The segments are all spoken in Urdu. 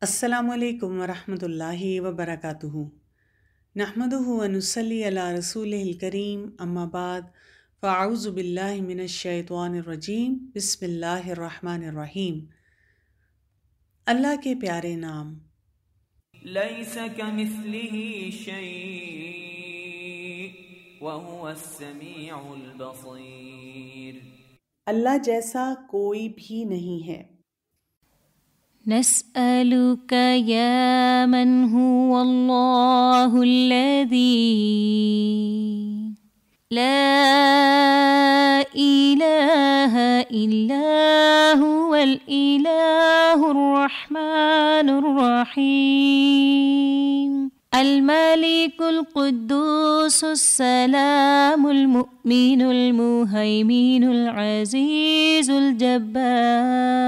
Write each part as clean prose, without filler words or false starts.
السلام علیکم ورحمۃ اللہ وبرکاتہ نحمدہ ونصلی علی رسولہ الکریم اما بعد فاعوذ باللہ من الشیطان الرجیم بسم اللہ الرحمن الرحیم۔ اللہ کے پیارے نام۔ لیس کمثلہ شیء وہو السمیع البصیر۔ اللہ جیسا کوئی بھی نہیں ہے۔ نسألك يا من هو الله الذي لا إله إلا هو الإله الرحمن الرحيم الملك القدوس السلام المؤمن المهيمن العزيز الجبار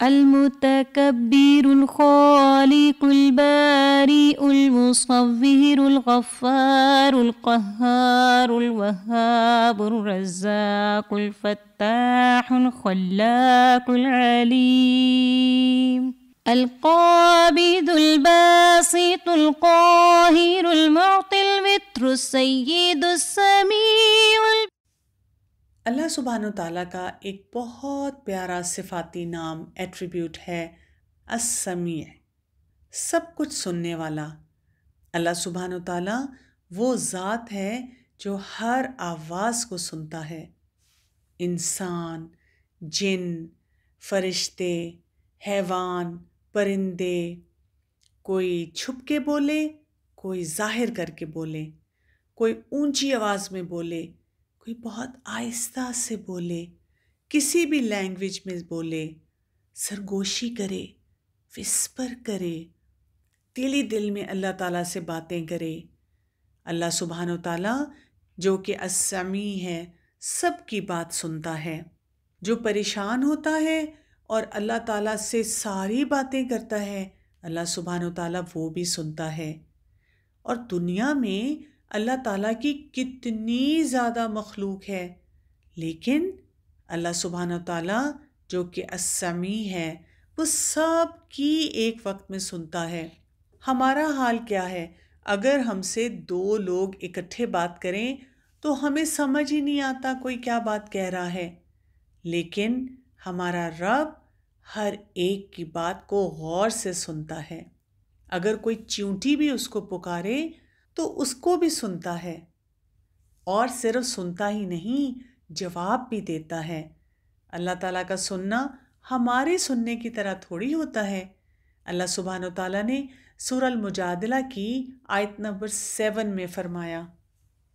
المتكبر الخالق البارئ المصور الغفار القهار الوهاب الرزاق الفتاح الخلاق العليم القابض الباسط القاهر المعطي الوتر السيد السميع۔ اللہ سبحانہ و تعالیٰ کا ایک بہت پیارا صفاتی نام ایٹریبیوٹ ہے السمیع، سب کچھ سننے والا۔ اللہ سبحانہ و تعالیٰ وہ ذات ہے جو ہر آواز کو سنتا ہے۔ انسان، جن، فرشتے، حیوان، پرندے، کوئی چھپ کے بولے، کوئی ظاہر کر کے بولے، کوئی اونچی آواز میں بولے، کوئی بہت آہستہ سے بولے، کسی بھی لینگویج میں بولے، سرگوشی کرے، وسپر کرے، دلی دل میں اللہ تعالیٰ سے باتیں کرے۔ اللہ سبحانہ و تعالیٰ جو کہ السمیع ہے، سب کی بات سنتا ہے۔ جو پریشان ہوتا ہے اور اللہ تعالیٰ سے ساری باتیں کرتا ہے، اللہ سبحانہ و تعالیٰ وہ بھی سنتا ہے۔ اور دنیا میں اللہ تعالیٰ کی کتنی زیادہ مخلوق ہے، لیکن اللہ سبحانہ تعالیٰ جو کہ السمیع ہے وہ سب کی ایک وقت میں سنتا ہے۔ ہمارا حال کیا ہے؟ اگر ہم سے دو لوگ اکٹھے بات کریں تو ہمیں سمجھ ہی نہیں آتا کوئی کیا بات کہہ رہا ہے، لیکن ہمارا رب ہر ایک کی بات کو غور سے سنتا ہے۔ اگر کوئی چیونٹی بھی اس کو پکارے تو اس کو بھی سنتا ہے، اور صرف سنتا ہی نہیں، جواب بھی دیتا ہے۔ اللہ تعالیٰ کا سننا ہمارے سننے کی طرح تھوڑی ہوتا ہے۔ اللہ سبحانہ و تعالیٰ نے سورہ المجادلہ کی آیت نمبر 7 میں فرمایا،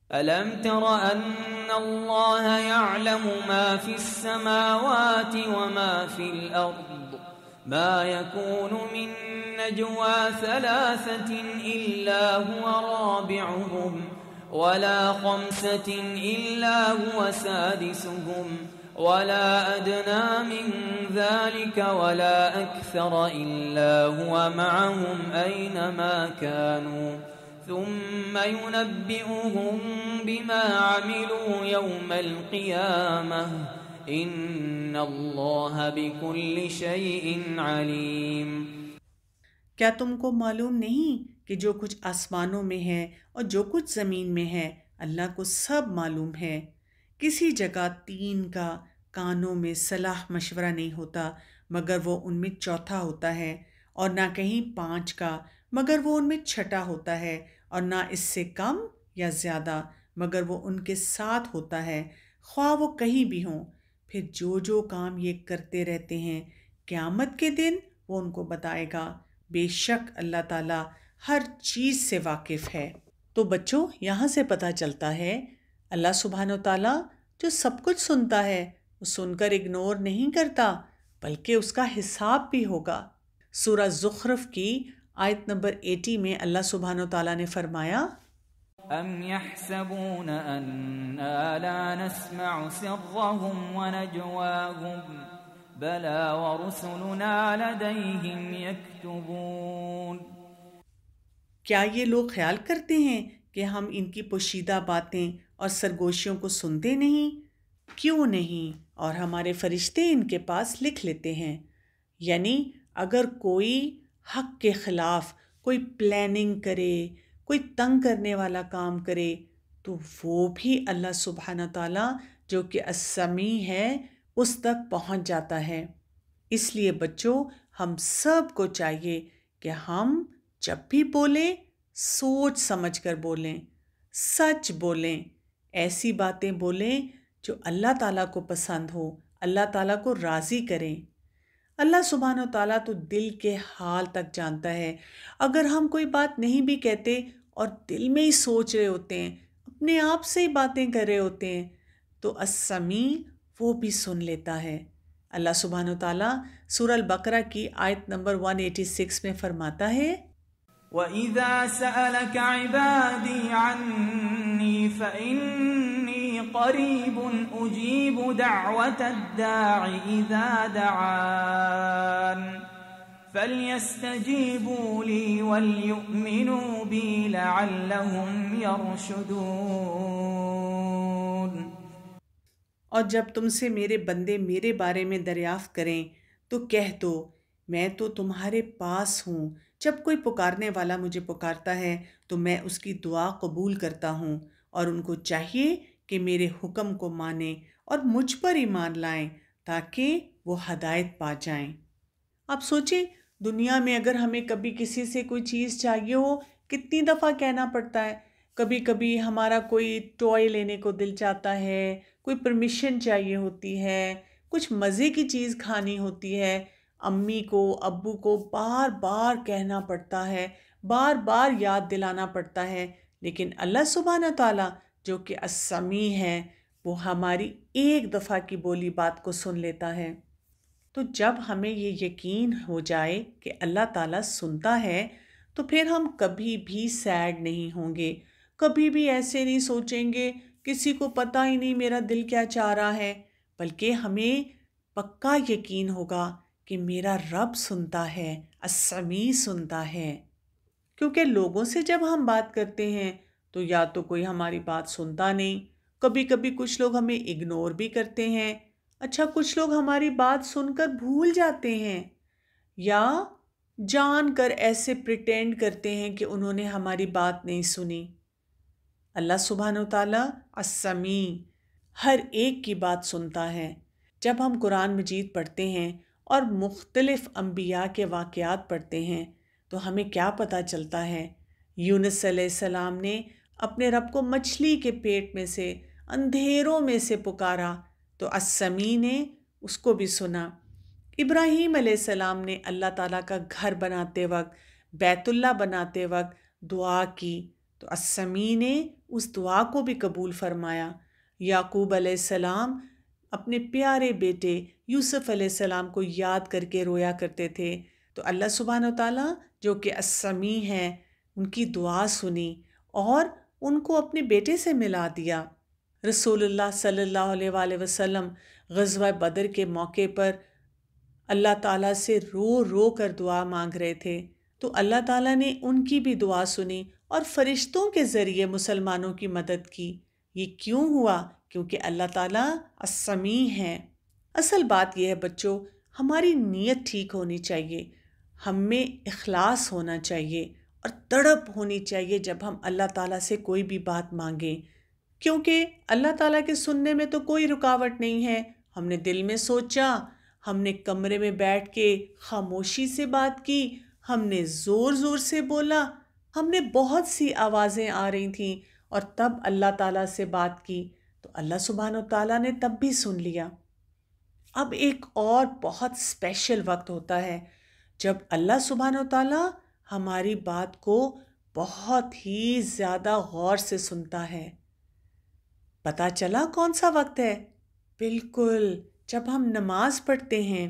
أَلَمْ تَرَ أَنَّ اللَّهَ يَعْلَمُ مَا فِي السَّمَاوَاتِ وَمَا فِي الْأَرْضِ مَا يَكُونُ مِن نَّجْوَى ثَلَاثَةٍ إِلَّا هُوَ رَابِعُهُمْ وَلَا خَمْسَةٍ إِلَّا هُوَ سَادِسُهُمْ وَلَا أَدْنَى مِن ذَلِكَ وَلَا أَكْثَرَ إِلَّا هُوَ مَعَهُمْ أَيْنَمَا كَانُوا ثم ينبئهم بما عملوا يوم القيامة إن الله بكل شيء عليم۔ کیا تم کو معلوم نہیں کہ جو کچھ آسمانوں میں ہے اور جو کچھ زمین میں ہے اللہ کو سب معلوم ہے۔ کسی جگہ 3 کا کانوں میں صلاح مشورہ نہیں ہوتا مگر وہ ان میں چوتھا ہوتا ہے، اور نہ کہیں 5 کا مگر وہ ان میں چھٹا ہوتا ہے، اور نہ اس سے کم یا زیادہ مگر وہ ان کے ساتھ ہوتا ہے، خواہ وہ کہیں بھی ہوں۔ پھر جو کام یہ کرتے رہتے ہیں قیامت کے دن وہ ان کو بتائے گا۔ بے شک اللہ تعالیٰ ہر چیز سے واقف ہے۔ تو بچوں، یہاں سے پتہ چلتا ہے اللہ سبحانہ و تعالیٰ جو سب کچھ سنتا ہے وہ سن کر اگنور نہیں کرتا، بلکہ اس کا حساب بھی ہوگا۔ سورہ زخرف کی آیت نمبر 80 میں اللہ سبحانہ و تعالیٰ نے فرمایا، أَمْ يَحْسَبُونَ أَنَّا لَا نَسْمَعُ سِرَّهُمْ وَنَجْوَاهُمْ بَلَى وَرُسُلُنَا لَدَيْهِمْ يَكْتُبُونَ۔ کیا یہ لوگ خیال کرتے ہیں کہ ہم ان کی پوشیدہ باتیں اور سرگوشیوں کو سنتے نہیں؟ کیوں نہیں، اور ہمارے فرشتے ان کے پاس لکھ لیتے ہیں۔ یعنی اگر کوئی حق کے خلاف کوئی پلاننگ کرے، کوئی تنگ کرنے والا کام کرے، تو وہ بھی اللہ سبحانہ تعالیٰ جو کہ السمیع ہے اس تک پہنچ جاتا ہے۔ اس لیے بچوں، ہم سب کو چاہیے کہ ہم جب بھی بولیں سوچ سمجھ کر بولیں، سچ بولیں، ایسی باتیں بولیں جو اللہ تعالیٰ کو پسند ہو، اللہ تعالیٰ کو راضی کریں۔ اللہ سبحانہ و تعالیٰ تو دل کے حال تک جانتا ہے۔ اگر ہم کوئی بات نہیں بھی کہتے اور دل میں ہی سوچ رہے ہوتے ہیں، اپنے آپ سے ہی باتیں کر رہے ہوتے ہیں، تو السمیع وہ بھی سن لیتا ہے۔ اللہ سبحانہ و تعالیٰ سورہ البقرہ کی آیت نمبر 186 میں فرماتا ہے، وَإِذَا سَأَلَكَ عِبَادِي عَنِّي فَإِنِّي قَرِيبٌ أُجِيبُ دَعْوَةَ الدَّاعِ إِذَا دَعَانِ فَلْيَسْتَجِيبُوا لِي وَلْيُؤْمِنُوا بِي لَعَلَّهُمْ يَرْشُدُونَ۔ اور جب تم سے میرے بندے میرے بارے میں دریافت کریں تو کہہ دو میں تو تمہارے پاس ہوں، جب کوئی پکارنے والا مجھے پکارتا ہے تو میں اس کی دعا قبول کرتا ہوں، اور ان کو چاہیے کہ میرے حکم کو مانیں اور مجھ پر ایمان لائیں تاکہ وہ ہدایت پا جائیں۔ آپ سوچیں، دنیا میں اگر ہمیں کبھی کسی سے کوئی چیز چاہیے ہو، کتنی دفعہ کہنا پڑتا ہے۔ کبھی کبھی ہمارا کوئی ٹوائے لینے کو دل چاہتا ہے، کوئی پرمیشن چاہیے ہوتی ہے، کچھ مزے کی چیز کھانی ہوتی ہے، امی کو ابو کو بار بار کہنا پڑتا ہے، بار بار یاد دلانا پڑتا ہے، لیکن اللہ سبحانہ تعالیٰ جو کہ السمیع ہے وہ ہماری ایک دفعہ کی بولی بات کو سن لیتا ہے۔ تو جب ہمیں یہ یقین ہو جائے کہ اللہ تعالیٰ سنتا ہے تو پھر ہم کبھی بھی سیڈ نہیں ہوں گے، کبھی بھی ایسے نہیں سوچیں گے کسی کو پتہ ہی نہیں میرا دل کیا چاہ رہا ہے، بلکہ ہمیں پکا یقین ہوگا کہ میرا رب سنتا ہے، السمیع سنتا ہے۔ کیونکہ لوگوں سے جب ہم بات کرتے ہیں تو یا تو کوئی ہماری بات سنتا نہیں، کبھی کبھی کچھ لوگ ہمیں اگنور بھی کرتے ہیں، اچھا کچھ لوگ ہماری بات سن کر بھول جاتے ہیں، یا جان کر ایسے پریٹینڈ کرتے ہیں کہ انہوں نے ہماری بات نہیں سنی۔ اللہ سبحانہ وتعالیٰ السمیع ہر ایک کی بات سنتا ہے۔ جب ہم قرآن مجید پڑھتے ہیں اور مختلف انبیاء کے واقعات پڑھتے ہیں تو ہمیں کیا پتہ چلتا ہے؟ یونس علیہ السلام نے اپنے رب کو مچھلی کے پیٹ میں سے اندھیروں میں سے پکارا تو السمیع نے اس کو بھی سنا۔ ابراہیم علیہ السلام نے اللہ تعالیٰ کا گھر بناتے وقت، بیت اللہ بناتے وقت دعا کی تو السمیع نے اس دعا کو بھی قبول فرمایا۔ یعقوب علیہ السلام اپنے پیارے بیٹے یوسف علیہ السلام کو یاد کر کے رویا کرتے تھے تو اللہ سبحانہ وتعالیٰ جو کہ السمیع ہے ان کی دعا سنی اور ان کو اپنے بیٹے سے ملا دیا۔ رسول اللہ صلی اللہ علیہ وآلہ وسلم غزوہ بدر کے موقع پر اللہ تعالیٰ سے رو رو کر دعا مانگ رہے تھے تو اللہ تعالیٰ نے ان کی بھی دعا سنی اور فرشتوں کے ذریعے مسلمانوں کی مدد کی۔ یہ کیوں ہوا؟ کیونکہ اللہ تعالیٰ السمیع ہے۔ اصل بات یہ ہے بچوں، ہماری نیت ٹھیک ہونی چاہیے، ہم میں اخلاص ہونا چاہیے اور تڑپ ہونی چاہیے جب ہم اللہ تعالیٰ سے کوئی بھی بات مانگیں، کیونکہ اللہ تعالیٰ کے سننے میں تو کوئی رکاوٹ نہیں ہے۔ ہم نے دل میں سوچا، ہم نے کمرے میں بیٹھ کے خاموشی سے بات کی، ہم نے زور زور سے بولا، ہم نے بہت سی آوازیں آ رہی تھیں اور تب اللہ تعالیٰ سے بات کی تو اللہ سبحانہ وتعالیٰ نے تب بھی سن لیا۔ اب ایک اور بہت اسپیشل وقت ہوتا ہے جب اللہ سبحانہ وتعالیٰ ہماری بات کو بہت ہی زیادہ غور سے سنتا ہے۔ پتہ چلا کون سا وقت ہے؟ بالکل جب ہم نماز پڑھتے ہیں،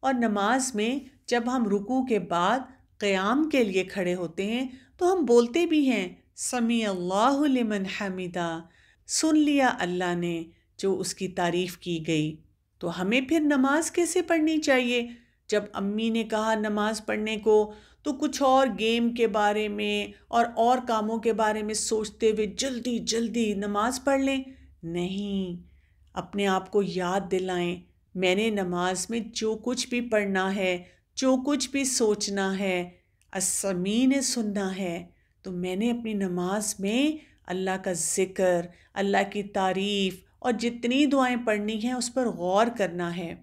اور نماز میں جب ہم رکوع کے بعد قیام کے لیے کھڑے ہوتے ہیں تو ہم بولتے بھی ہیں سمیع اللہ لمن حمیدہ، سن لیا اللہ نے جو اس کی تعریف کی گئی۔ تو ہمیں پھر نماز کیسے پڑھنی چاہیے؟ جب امی نے کہا نماز پڑھنے کو تو کچھ اور گیم کے بارے میں اور کاموں کے بارے میں سوچتے ہوئے جلدی جلدی نماز پڑھ لیں؟ نہیں، اپنے آپ کو یاد دلائیں میں نے نماز میں جو کچھ بھی پڑھنا ہے جو کچھ بھی سوچنا ہے السمیع نے سننا ہے، تو میں نے اپنی نماز میں اللہ کا ذکر، اللہ کی تعریف اور جتنی دعائیں پڑھنی ہیں اس پر غور کرنا ہے۔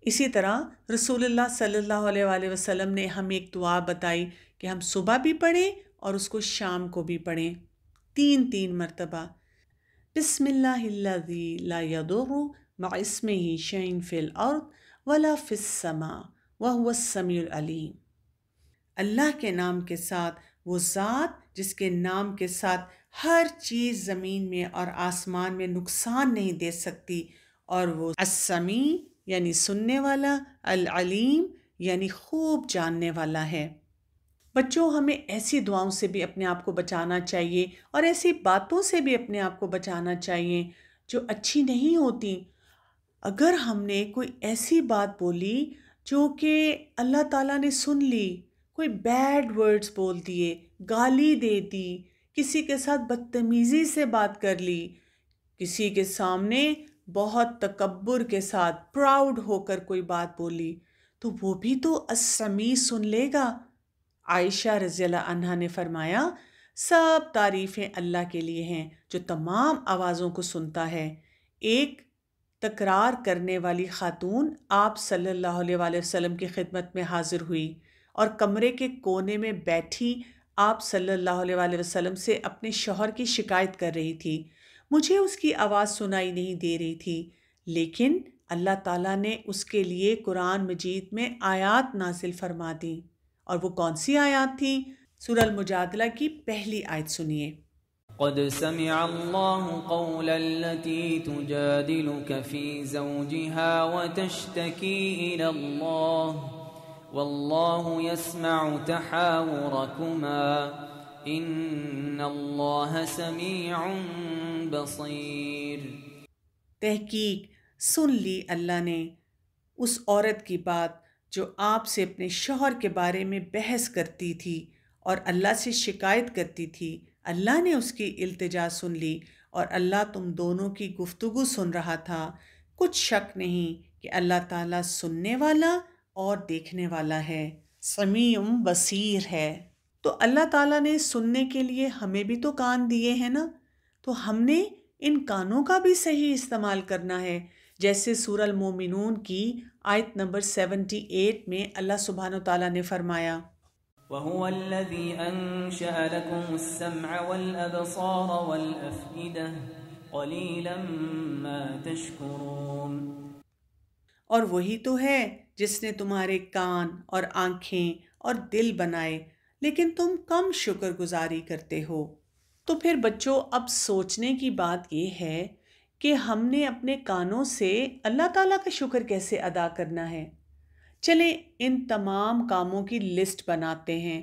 اسی طرح رسول اللہ صلی اللہ علیہ وآلہ وسلم نے ہمیں ایک دعا بتائی کہ ہم صبح بھی پڑھیں اور اس کو شام کو بھی پڑھیں، 3 مرتبہ۔ بسم اللہ الذی لا یضر مع اسمہ شیء فی الارض ولا فی السماء وہو السمیع العلیم۔ اللہ کے نام کے ساتھ، وہ ذات جس کے نام کے ساتھ ہر چیز زمین میں اور آسمان میں نقصان نہیں دے سکتی، اور وہ السمیع یعنی سننے والا، العلیم یعنی خوب جاننے والا ہے۔ بچوں، ہمیں ایسی دعاؤں سے بھی اپنے آپ کو بچانا چاہیے اور ایسی باتوں سے بھی اپنے آپ کو بچانا چاہیے جو اچھی نہیں ہوتی۔ اگر ہم نے کوئی ایسی بات بولی جو کہ اللہ تعالیٰ نے سن لی، کوئی بیڈ ورڈز بول دیے، گالی دے دی، کسی کے ساتھ بدتمیزی سے بات کر لی، کسی کے سامنے بہت تکبر کے ساتھ پراؤڈ ہو کر کوئی بات بولی، تو وہ بھی تو السمیع سن لے گا۔ عائشہ رضی اللہ عنہا نے فرمایا، سب تعریفیں اللہ کے لیے ہیں جو تمام آوازوں کو سنتا ہے۔ ایک تکرار کرنے والی خاتون آپ صلی اللہ علیہ وآلہ وسلم کی خدمت میں حاضر ہوئی اور کمرے کے کونے میں بیٹھی آپ صلی اللہ علیہ وآلہ وسلم سے اپنے شوہر کی شکایت کر رہی تھی۔ مجھے اس کی آواز سنائی نہیں دے رہی تھی، لیکن اللہ تعالیٰ نے اس کے لیے قرآن مجید میں آیات نازل فرما دیں۔ اور وہ کون سی آیات تھیں؟ سورہ المجادلہ کی پہلی آیت سنیے۔ قد سمع الله قول التي تجادلك في زوجها وتشتكي إلى الله والله يسمع تحاوركما إن الله سميع بصير۔ تحقیق سن لی اللہ نے اس عورت کی بات جو آپ سے اپنے شوہر کے بارے میں بحث کرتی تھی اور اللہ سے شکایت کرتی تھی۔ اللہ نے اس کی التجا سن لی اور اللہ تم دونوں کی گفتگو سن رہا تھا۔ کچھ شک نہیں کہ اللہ تعالیٰ سننے والا اور دیکھنے والا ہے، سمیع بصیر ہے۔ تو اللہ تعالیٰ نے سننے کے لیے ہمیں بھی تو کان دیے ہیں نا، تو ہم نے ان کانوں کا بھی صحیح استعمال کرنا ہے۔ جیسے سورہ المومنون کی آیت نمبر 78 میں اللہ سبحانہ و تعالیٰ نے فرمایا، وهو الذي أنشأ لكم السمع والأبصار والأفئدة قليلا ما تشكرون۔ اور وہی تو ہے جس نے تمہارے کان اور آنکھیں اور دل بنائے، لیکن تم کم شکر گزاری کرتے ہو۔ تو پھر بچوں، اب سوچنے کی بات یہ ہے کہ ہم نے اپنے کانوں سے اللہ تعالیٰ کا شکر کیسے ادا کرنا ہے۔ چلیں ان تمام کاموں کی لسٹ بناتے ہیں۔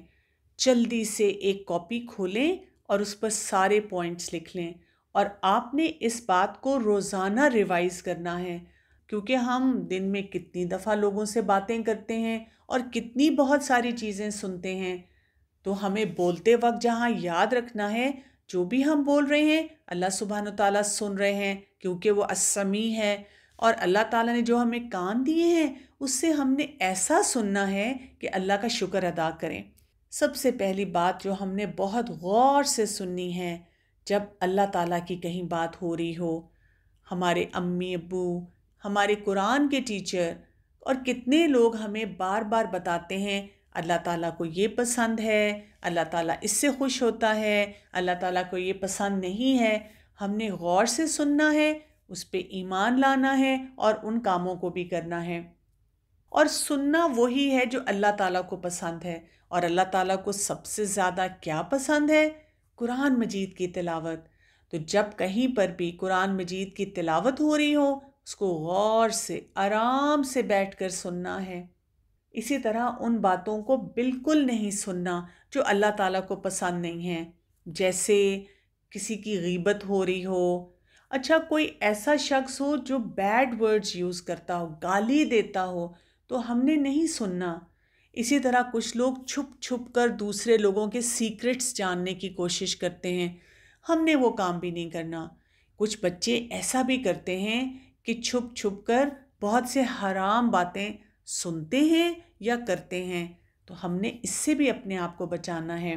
جلدی سے ایک کاپی کھولیں اور اس پر سارے پوائنٹس لکھ لیں، اور آپ نے اس بات کو روزانہ ریوائز کرنا ہے، کیونکہ ہم دن میں کتنی دفعہ لوگوں سے باتیں کرتے ہیں اور کتنی بہت ساری چیزیں سنتے ہیں۔ تو ہمیں بولتے وقت جہاں یاد رکھنا ہے، جو بھی ہم بول رہے ہیں اللہ سبحانہ و تعالیٰ سن رہے ہیں، کیونکہ وہ السمیع ہے۔ اور اللہ تعالیٰ نے جو ہمیں کان دیے ہیں اس سے ہم نے ایسا سننا ہے کہ اللہ کا شکر ادا کریں۔ سب سے پہلی بات جو ہم نے بہت غور سے سننی ہے، جب اللہ تعالیٰ کی کہیں بات ہو رہی ہو، ہمارے امی ابو، ہمارے قرآن کے ٹیچر اور کتنے لوگ ہمیں بار بار بتاتے ہیں اللہ تعالیٰ کو یہ پسند ہے، اللہ تعالیٰ اس سے خوش ہوتا ہے، اللہ تعالیٰ کو یہ پسند نہیں ہے۔ ہم نے غور سے سننا ہے، اس پہ ایمان لانا ہے اور ان کاموں کو بھی کرنا ہے۔ اور سننا وہی ہے جو اللہ تعالیٰ کو پسند ہے، اور اللہ تعالیٰ کو سب سے زیادہ کیا پسند ہے؟ قرآن مجید کی تلاوت۔ تو جب کہیں پر بھی قرآن مجید کی تلاوت ہو رہی ہو، اس کو غور سے آرام سے بیٹھ کر سننا ہے۔ اسی طرح ان باتوں کو بالکل نہیں سننا جو اللہ تعالیٰ کو پسند نہیں ہیں، جیسے کسی کی غیبت ہو رہی ہو، اچھا کوئی ایسا شخص ہو جو بیڈ ورڈز یوز کرتا ہو، گالی دیتا ہو، تو ہم نے نہیں سننا۔ اسی طرح کچھ لوگ چھپ چھپ کر دوسرے لوگوں کے سیکرٹس جاننے کی کوشش کرتے ہیں، ہم نے وہ کام بھی نہیں کرنا۔ کچھ بچے ایسا بھی کرتے ہیں کہ چھپ چھپ کر بہت سے حرام باتیں سنتے ہیں یا کرتے ہیں، تو ہم نے اس سے بھی اپنے آپ کو بچانا ہے۔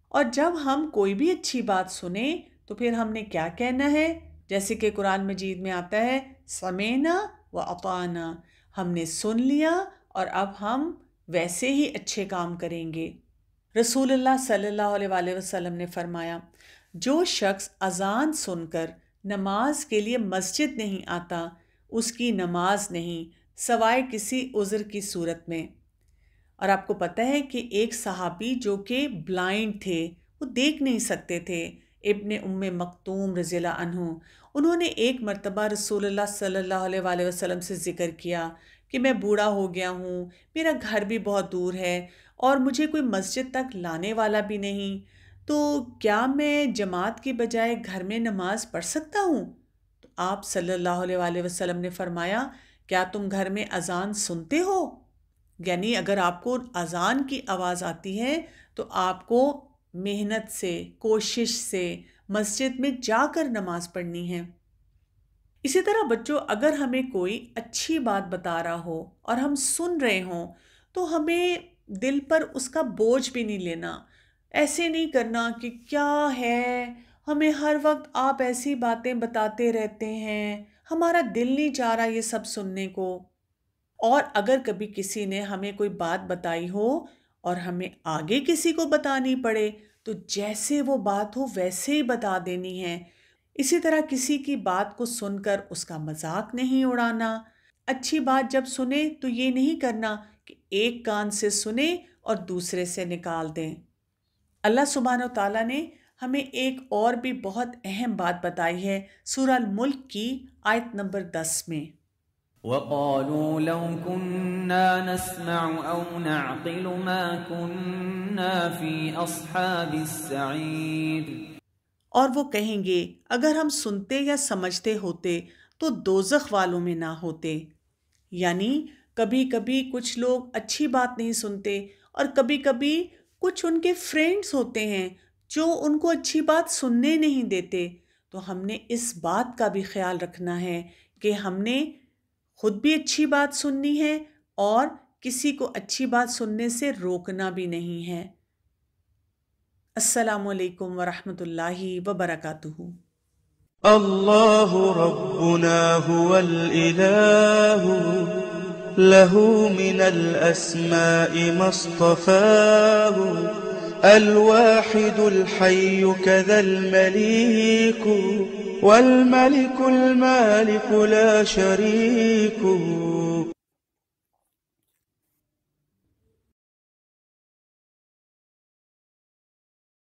اور جب ہم کوئی بھی اچھی بات سنیں تو پھر ہم نے کیا کہنا ہے؟ جیسے کہ قرآن مجید میں آتا ہے سمعنا و اطعنا، ہم نے سن لیا اور اب ہم ویسے ہی اچھے کام کریں گے۔ رسول اللہ صلی اللہ علیہ وآلہ وسلم نے فرمایا، جو شخص اذان سن کر نماز کے لیے مسجد نہیں آتا، اس کی نماز نہیں سوائے کسی عذر کی صورت میں۔ اور آپ کو پتہ ہے کہ ایک صحابی جو کہ بلائنڈ تھے، وہ دیکھ نہیں سکتے تھے، ابن ام مکتوم رضی اللہ عنہ، انہوں نے ایک مرتبہ رسول اللہ صلی اللہ علیہ وآلہ وسلم سے ذکر کیا کہ میں بوڑھا ہو گیا ہوں، میرا گھر بھی بہت دور ہے اور مجھے کوئی مسجد تک لانے والا بھی نہیں، تو کیا میں جماعت کی بجائے گھر میں نماز پڑھ سکتا ہوں؟ تو آپ صلی اللہ علیہ وآلہ وسلم نے فرمایا، کیا تم گھر میں اذان سنتے ہو؟ یعنی اگر آپ کو اذان کی آواز آتی ہے تو آپ کو محنت سے، کوشش سے مسجد میں جا کر نماز پڑھنی ہے۔ اسی طرح بچوں، اگر ہمیں کوئی اچھی بات بتا رہا ہو اور ہم سن رہے ہوں تو ہمیں دل پر اس کا بوجھ بھی نہیں لینا، ایسے نہیں کرنا کہ کیا ہے، ہمیں ہر وقت آپ ایسی باتیں بتاتے رہتے ہیں، ہمارا دل نہیں چاہ رہا یہ سب سننے کو۔ اور اگر کبھی کسی نے ہمیں کوئی بات بتائی ہو اور ہمیں آگے کسی کو بتانی پڑے تو جیسے وہ بات ہو ویسے ہی بتا دینی ہے۔ اسی طرح کسی کی بات کو سن کر اس کا مذاق نہیں اڑانا۔ اچھی بات جب سنیں تو یہ نہیں کرنا کہ ایک کان سے سنیں اور دوسرے سے نکال دیں۔ اللہ سبحانہ و تعالیٰ نے ہمیں ایک اور بھی بہت اہم بات بتائی ہے سورہ الملک کی آیت نمبر 10 میں، وَقَالُوا لَوْ كُنَّا نَسْمَعُ أَوْ نَعْقِلُ مَا كُنَّا فِي أَصْحَابِ السَّعِيرِ، اور وہ کہیں گے اگر ہم سنتے یا سمجھتے ہوتے تو دوزخ والوں میں نہ ہوتے۔ یعنی کبھی کبھی کچھ لوگ اچھی بات نہیں سنتے اور کبھی کبھی کچھ ان کے فرینڈز ہوتے ہیں جو ان کو اچھی بات سننے نہیں دیتے، تو ہم نے اس بات کا بھی خیال رکھنا ہے کہ ہم نے خود بھی اچھی بات سننی ہے اور کسی کو اچھی بات سننے سے روکنا بھی نہیں ہے۔ السلام علیکم ورحمۃ اللہ وبرکاتہ۔ اللہ ربنا هو الإله له من الأسماء ما اصطفاه الواحد الحي كذا المليك والملك المالك لا شريك